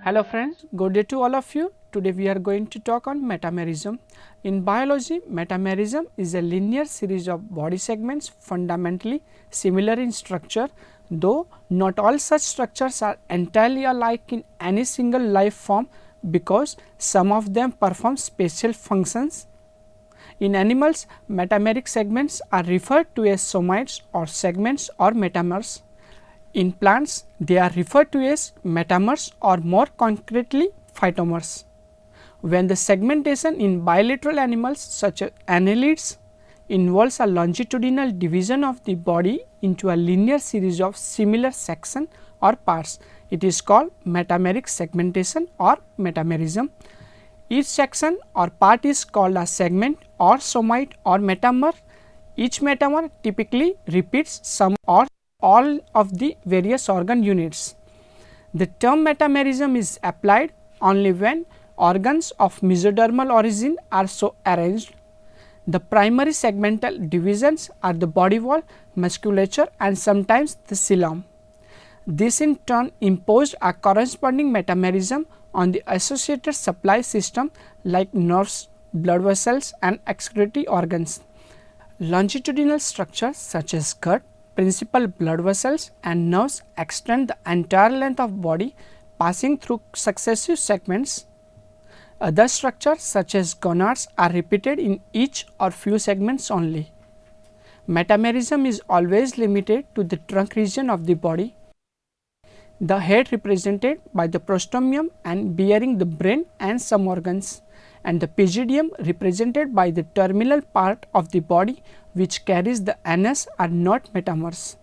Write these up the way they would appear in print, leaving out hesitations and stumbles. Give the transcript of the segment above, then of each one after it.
Hello friends, good day to all of you. Today we are going to talk on metamerism. In biology, metamerism is a linear series of body segments fundamentally similar in structure, though not all such structures are entirely alike in any single life form because some of them perform special functions. In animals, metameric segments are referred to as somites or segments or metamers. In plants, they are referred to as metamers or more concretely phytomers. When the segmentation in bilateral animals such as annelids involves a longitudinal division of the body into a linear series of similar sections or parts, it is called metameric segmentation or metamerism. Each section or part is called a segment or somite or metamer. Each metamer typically repeats some or all of the various organ units. The term metamerism is applied only when organs of mesodermal origin are so arranged. The primary segmental divisions are the body wall, musculature and sometimes the coelom. This in turn imposed a corresponding metamerism on the associated supply system like nerves, blood vessels and excretory organs. Longitudinal structures such as gut, principal blood vessels and nerves extend the entire length of body passing through successive segments. Other structures such as gonads are repeated in each or few segments only. Metamerism is always limited to the trunk region of the body. The head represented by the prostomium and bearing the brain and some organs, and the pygidium represented by the terminal part of the body which carries the anus are not metamers.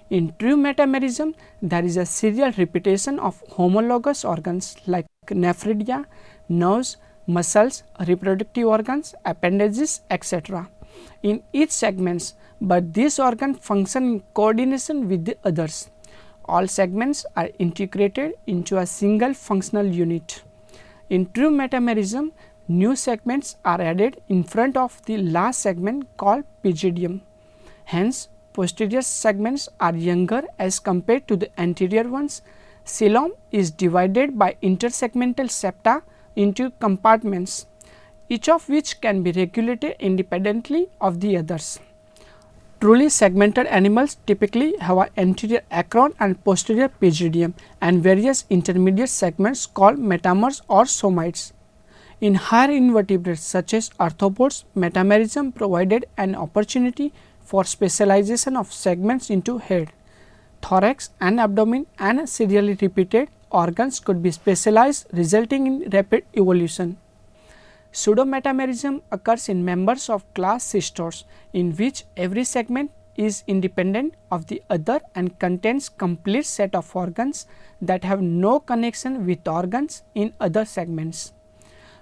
In true metamerism, there is a serial repetition of homologous organs like nephridia, nerves, muscles, reproductive organs, appendages, etc. in each segments, but these organs function in coordination with the others. All segments are integrated into a single functional unit. In true metamerism, new segments are added in front of the last segment called pygidium. Hence, posterior segments are younger as compared to the anterior ones. Coelom is divided by intersegmental septa into compartments, each of which can be regulated independently of the others. Truly segmented animals typically have an anterior acron and posterior pygidium and various intermediate segments called metamers or somites. In higher invertebrates such as arthropods, metamerism provided an opportunity for specialization of segments into head, thorax and abdomen, and serially repeated organs could be specialized, resulting in rapid evolution. Pseudometamerism occurs in members of class Cystors, in which every segment is independent of the other and contains complete set of organs that have no connection with organs in other segments.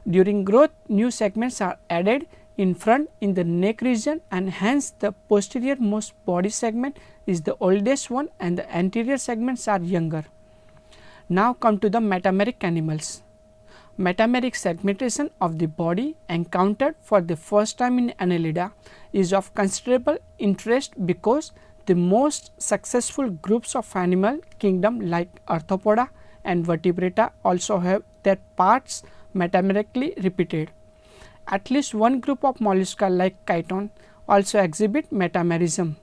During growth, new segments are added in front in the neck region, and hence the posterior most body segment is the oldest one and the anterior segments are younger. Now come to the metameric animals. Metameric segmentation of the body encountered for the first time in Annelida is of considerable interest because the most successful groups of animal kingdom like Arthropoda and Vertebrata also have their parts metamerically repeated. At least one group of mollusca like chiton also exhibit metamerism.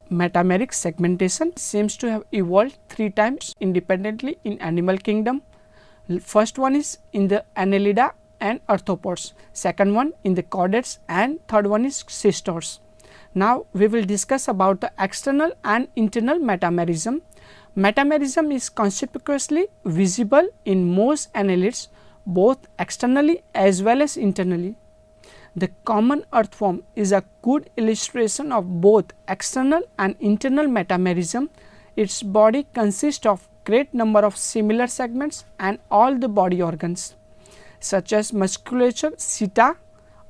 Metameric segmentation seems to have evolved 3 times independently in animal kingdom. First one is in the Annelida and Arthropods, second one in the chordates, and third one is Cystors. Now we will discuss about the external and internal metamerism. Metamerism is conspicuously visible in most annelids both externally as well as internally. The common earthworm is a good illustration of both external and internal metamerism. Its body consists of great number of similar segments and all the body organs such as musculature, seta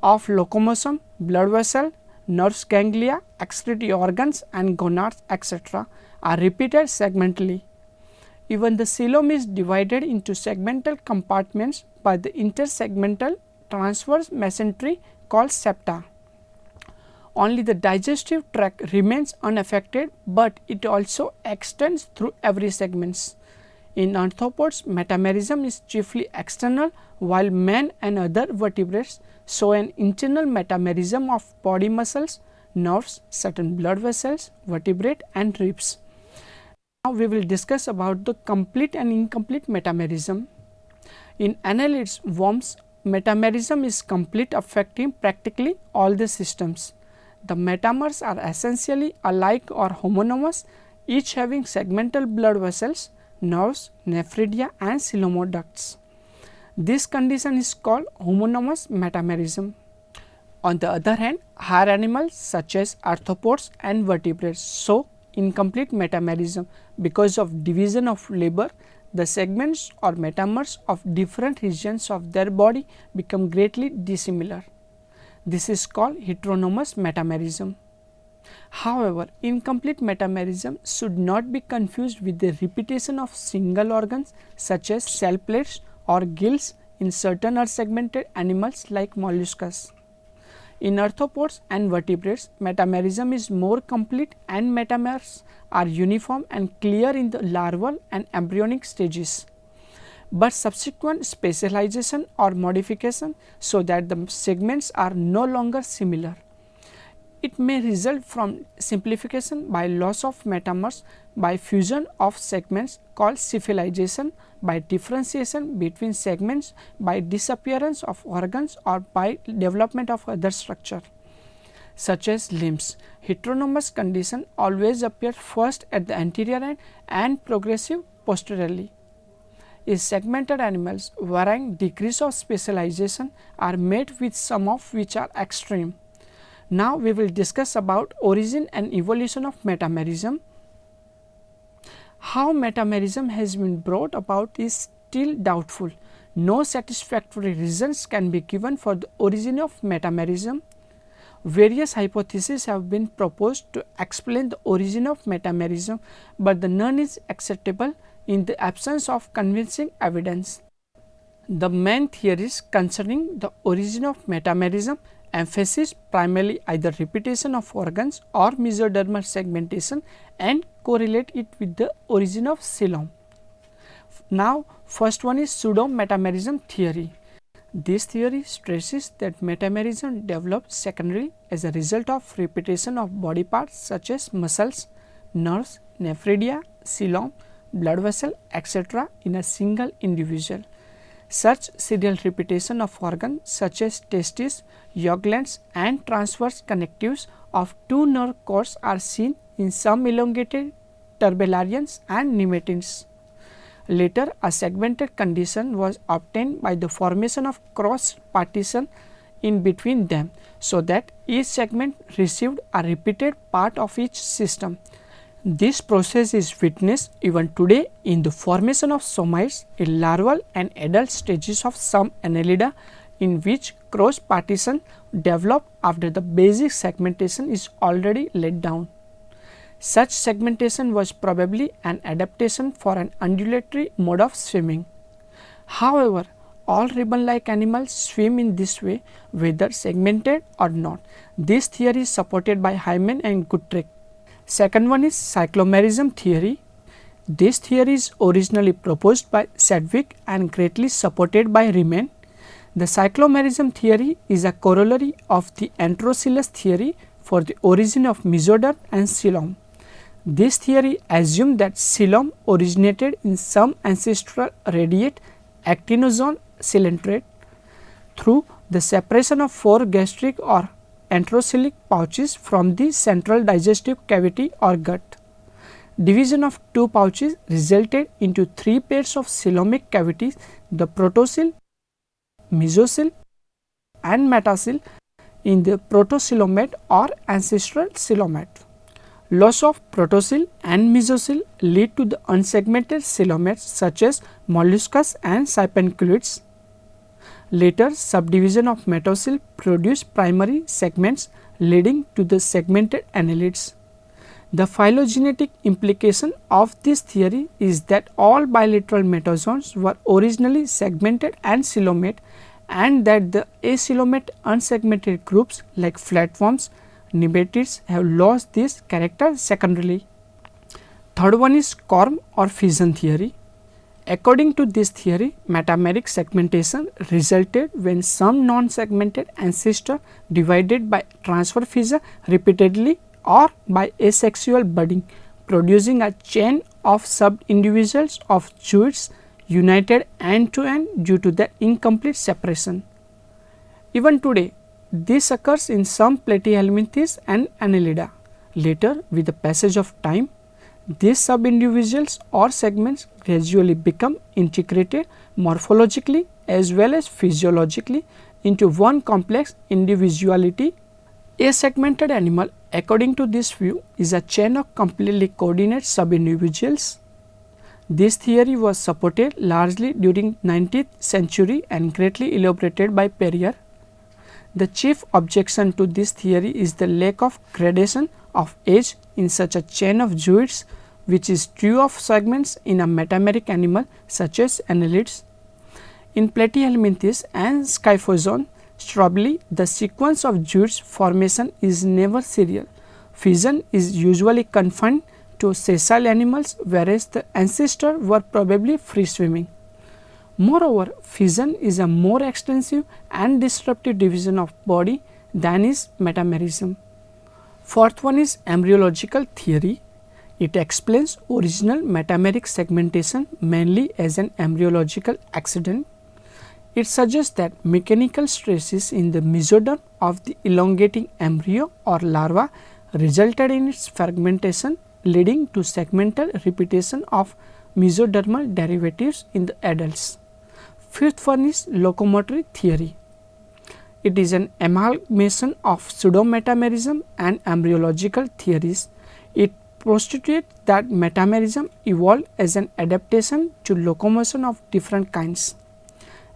of locomotion, blood vessel, nerves, ganglia, excretory organs and gonads, etc. are repeated segmentally. Even the coelom is divided into segmental compartments by the intersegmental transverse mesentery called septa. Only the digestive tract remains unaffected, but it also extends through every segments. In arthropods, metamerism is chiefly external, while man and other vertebrates show an internal metamerism of body muscles, nerves, certain blood vessels, vertebrate and ribs. Now, we will discuss about the complete and incomplete metamerism. In annelids, worms, metamerism is complete, affecting practically all the systems. The metamers are essentially alike or homonymous, each having segmental blood vessels, nerves, nephridia and coelomoducts. This condition is called homonymous metamerism. On the other hand, higher animals such as arthropods and vertebrates show incomplete metamerism because of division of labor. The segments or metamers of different regions of their body become greatly dissimilar. This is called heteronomous metamerism. However, incomplete metamerism should not be confused with the repetition of single organs such as cell plates or gills in certain unsegmented animals like molluscs. In arthropods and vertebrates, metamerism is more complete and metamers are uniform and clear in the larval and embryonic stages, but subsequent specialization or modification so that the segments are no longer similar. It may result from simplification by loss of metamers, by fusion of segments called cephalization, by differentiation between segments, by disappearance of organs or by development of other structure such as limbs. Heteronomous condition always appear first at the anterior end and progressive posteriorly. In segmented animals, varying degrees of specialization are met with some of which are extreme. Now, we will discuss about origin and evolution of metamerism. How metamerism has been brought about is still doubtful. No satisfactory reasons can be given for the origin of metamerism. Various hypotheses have been proposed to explain the origin of metamerism, but none is acceptable in the absence of convincing evidence. The main theories concerning the origin of metamerism emphasize primarily either repetition of organs or mesodermal segmentation and correlate it with the origin of coelom. Now, first one is pseudo-metamerism theory. This theory stresses that metamerism develops secondarily as a result of repetition of body parts such as muscles, nerves, nephridia, coelom, blood vessel, etc. in a single individual. Such serial repetition of organs such as testes, yolk glands and transverse connectives of two nerve cords are seen in some elongated turbellarians and nematids. Later, a segmented condition was obtained by the formation of cross partition in between them, so that each segment received a repeated part of each system. This process is witnessed even today in the formation of somites in larval and adult stages of some Annelida, in which cross partition develop after the basic segmentation is already laid down. Such segmentation was probably an adaptation for an undulatory mode of swimming. However, all ribbon-like animals swim in this way, whether segmented or not. This theory is supported by Hyman and Guttrecht. Second one is cyclomerism theory. This theory is originally proposed by Sedgwick and greatly supported by Riemann. The cyclomerism theory is a corollary of the Antrocellus theory for the origin of mesoderm and coelom. This theory assumed that coelom originated in some ancestral radiate actinozone coelenterate through the separation of four gastric or enterocoelic pouches from the central digestive cavity or gut. Division of two pouches resulted into three pairs of coelomic cavities, the protocoel, mesocoel and metacoel in the protocoelomate or ancestral coelomate. Loss of protocoel and mesocoel lead to the unsegmented coelomates such as molluscs and sipenculids. Later, subdivision of metacoel produced primary segments leading to the segmented annelids. The phylogenetic implication of this theory is that all bilateral metazoans were originally segmented and coelomate, and that the acoelomate unsegmented groups like flatworms, nematids have lost this character secondarily. Third one is Corm or fission theory. According to this theory, metameric segmentation resulted when some non-segmented ancestor divided by transfer fissure repeatedly or by asexual budding, producing a chain of sub-individuals of zooids united end to end due to the incomplete separation. Even today, this occurs in some platyhelminthes and annelida. Later, with the passage of time, these sub-individuals or segments gradually become integrated morphologically as well as physiologically into one complex individuality. A segmented animal, according to this view, is a chain of completely coordinated sub-individuals. This theory was supported largely during 19th century and greatly elaborated by Perrier. The chief objection to this theory is the lack of gradation of age in such a chain of zooids, which is true of segments in a metameric animal such as annelids. In Platyhelminthes and Scyphozoon strobili, the sequence of zooids formation is never serial. Fission is usually confined to sessile animals, whereas the ancestors were probably free swimming. Moreover, fission is a more extensive and disruptive division of body than is metamerism. Fourth one is embryological theory. It explains original metameric segmentation mainly as an embryological accident. It suggests that mechanical stresses in the mesoderm of the elongating embryo or larva resulted in its fragmentation, leading to segmental repetition of mesodermal derivatives in the adults. Fifth one is locomotory theory. It is an amalgamation of pseudo-metamerism and embryological theories. It postulates that metamerism evolved as an adaptation to locomotion of different kinds.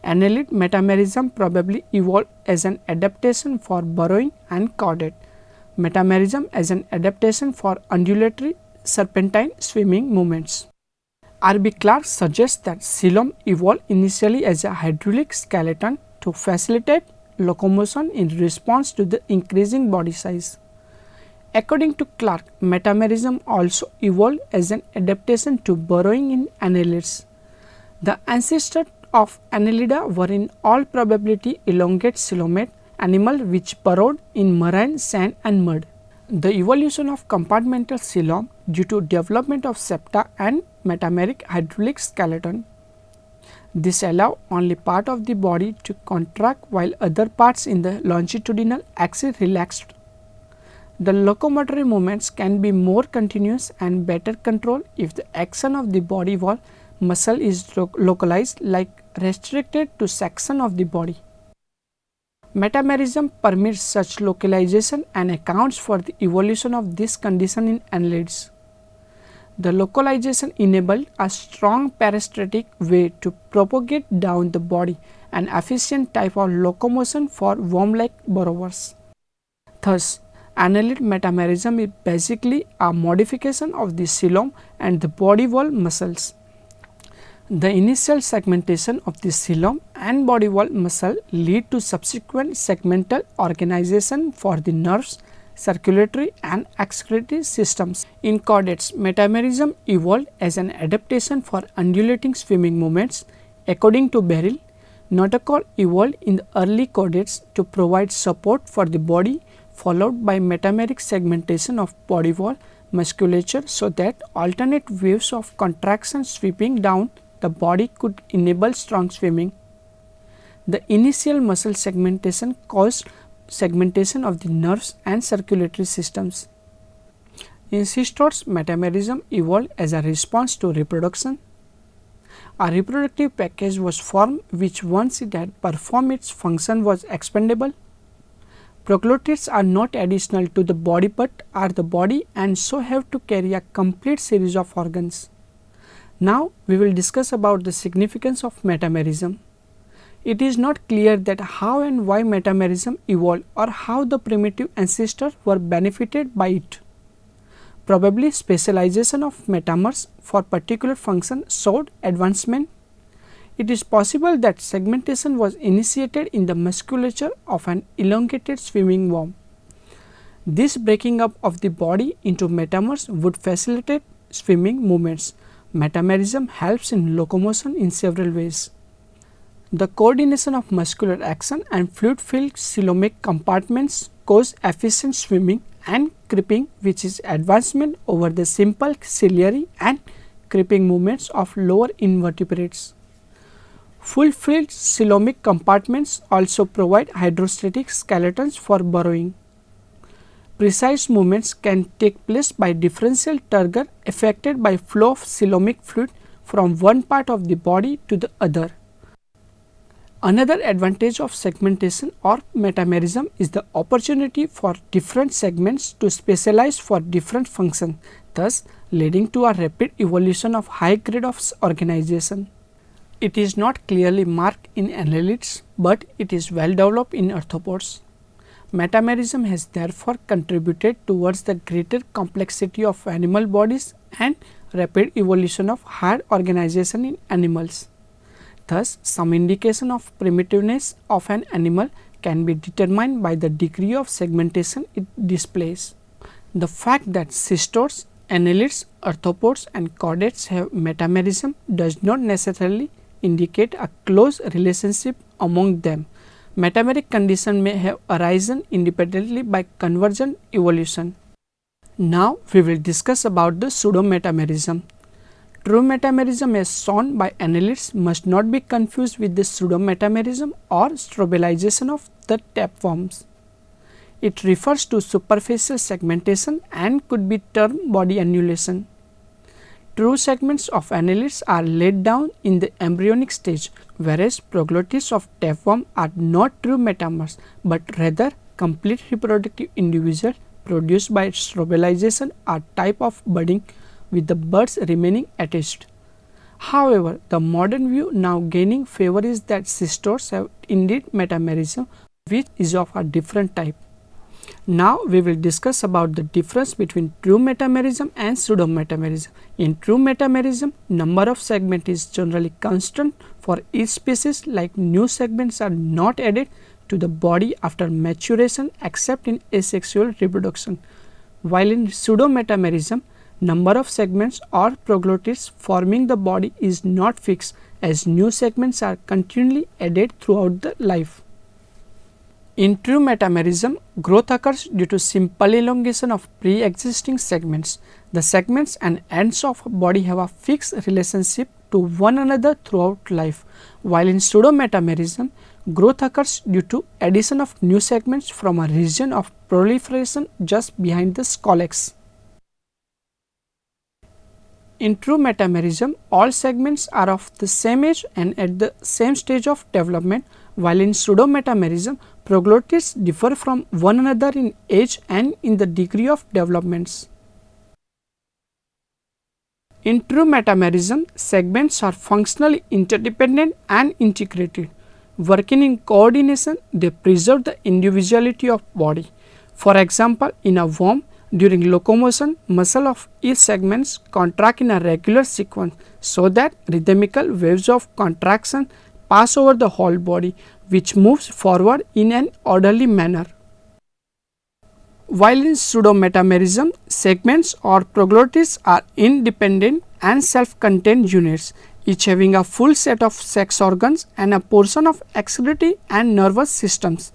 Annelid metamerism probably evolved as an adaptation for burrowing and chordate. Metamerism as an adaptation for undulatory serpentine swimming movements. R.B. Clark suggests that coelom evolved initially as a hydraulic skeleton to facilitate locomotion in response to the increasing body size. According to Clark, metamerism also evolved as an adaptation to burrowing in annelids. The ancestors of Annelida were in all probability elongate coelomate animals which burrowed in marine sand and mud. The evolution of compartmental coelom due to development of septa and metameric hydraulic skeleton. This allows only part of the body to contract while other parts in the longitudinal axis relaxed. The locomotory movements can be more continuous and better controlled if the action of the body wall muscle is localized, like restricted to section of the body. Metamerism permits such localization and accounts for the evolution of this condition in annelids. The localization enabled a strong peristatic way to propagate down the body, an efficient type of locomotion for worm-like burrowers. Thus, annelid metamerism is basically a modification of the coelom and the body wall muscles. The initial segmentation of the coelom and body wall muscle lead to subsequent segmental organization for the nerves, circulatory and excretory systems. In chordates, metamerism evolved as an adaptation for undulating swimming movements. According to Beryl, notochord evolved in the early chordates to provide support for the body, followed by metameric segmentation of body wall musculature so that alternate waves of contraction sweeping down the body could enable strong swimming. The initial muscle segmentation caused segmentation of the nerves and circulatory systems. In cystodes, metamerism evolved as a response to reproduction. A reproductive package was formed which, once it had performed its function, was expendable. Proglottids are not additional to the body but are the body and so have to carry a complete series of organs. Now, we will discuss about the significance of metamerism. It is not clear that how and why metamerism evolved or how the primitive ancestors were benefited by it. Probably specialization of metamers for particular function showed advancement. It is possible that segmentation was initiated in the musculature of an elongated swimming worm. This breaking up of the body into metamers would facilitate swimming movements. Metamerism helps in locomotion in several ways. The coordination of muscular action and fluid-filled coelomic compartments cause efficient swimming and creeping, which is advancement over the simple ciliary and creeping movements of lower invertebrates. Full-filled coelomic compartments also provide hydrostatic skeletons for burrowing. Precise movements can take place by differential turgor affected by flow of coelomic fluid from one part of the body to the other. Another advantage of segmentation or metamerism is the opportunity for different segments to specialize for different functions, thus leading to a rapid evolution of high grade of organization. It is not clearly marked in annelids, but it is well developed in arthropods. Metamerism has therefore contributed towards the greater complexity of animal bodies and rapid evolution of higher organization in animals. Thus, some indication of primitiveness of an animal can be determined by the degree of segmentation it displays. The fact that cystodonts, annelids, arthropods and chordates have metamerism does not necessarily indicate a close relationship among them. Metameric condition may have arisen independently by convergent evolution. Now, we will discuss about the pseudometamerism. True metamerism as shown by annelids must not be confused with the pseudometamerism or strobelization of the tapeworms. It refers to superficial segmentation and could be termed body annulation. True segments of annelids are laid down in the embryonic stage, whereas proglottids of tapeworm are not true metamers but rather complete reproductive individuals produced by strobelization or type of budding with the buds remaining attached. However, the modern view now gaining favor is that cystodonts have indeed metamerism, which is of a different type. Now, we will discuss about the difference between true metamerism and pseudometamerism. In true metamerism, number of segments is generally constant for each species, like new segments are not added to the body after maturation except in asexual reproduction. While in pseudometamerism, number of segments or proglottids forming the body is not fixed, as new segments are continually added throughout the life. In true metamerism, growth occurs due to simple elongation of pre-existing segments. The segments and ends of a body have a fixed relationship to one another throughout life, while in pseudometamerism, growth occurs due to addition of new segments from a region of proliferation just behind the scolex. In true metamerism, all segments are of the same age and at the same stage of development, while in pseudometamerism, proglottids differ from one another in age and in the degree of developments. In true metamerism, segments are functionally interdependent and integrated. Working in coordination, they preserve the individuality of body. For example, in a worm, during locomotion, muscle of each segments contract in a regular sequence so that rhythmical waves of contraction pass over the whole body, which moves forward in an orderly manner. While in pseudometamerism, segments or proglottids are independent and self-contained units, each having a full set of sex organs and a portion of excretory and nervous systems.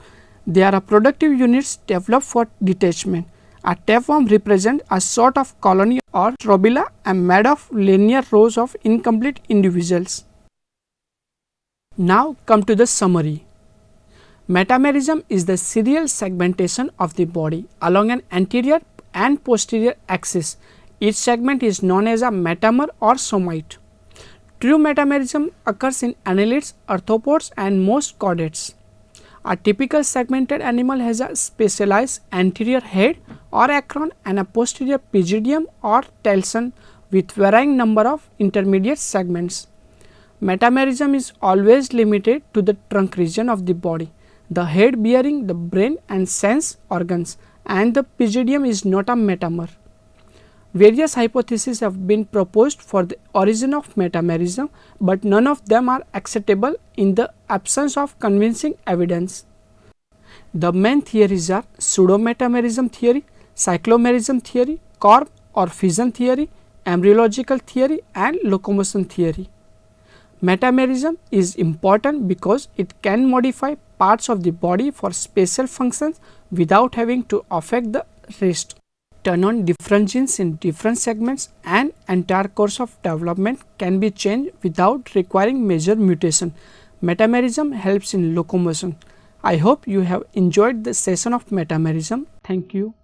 They are productive units developed for detachment. A tapeworm represents a sort of colony or strobila and made of linear rows of incomplete individuals. Now come to the summary. Metamerism is the serial segmentation of the body along an anterior and posterior axis. Each segment is known as a metamer or somite. True metamerism occurs in annelids, arthropods and most chordates. A typical segmented animal has a specialized anterior head or acron and a posterior pygidium or telson with varying number of intermediate segments. Metamerism is always limited to the trunk region of the body, the head bearing the brain and sense organs, and the pygidium is not a metamer. Various hypotheses have been proposed for the origin of metamerism, but none of them are acceptable in the absence of convincing evidence. The main theories are pseudometamerism theory, cyclomerism theory, corm or fission theory, embryological theory and locomotion theory. Metamerism is important because it can modify parts of the body for special functions without having to affect the rest. Turn on different genes in different segments and entire course of development can be changed without requiring major mutation. Metamerism helps in locomotion. I hope you have enjoyed the session of metamerism. Thank you.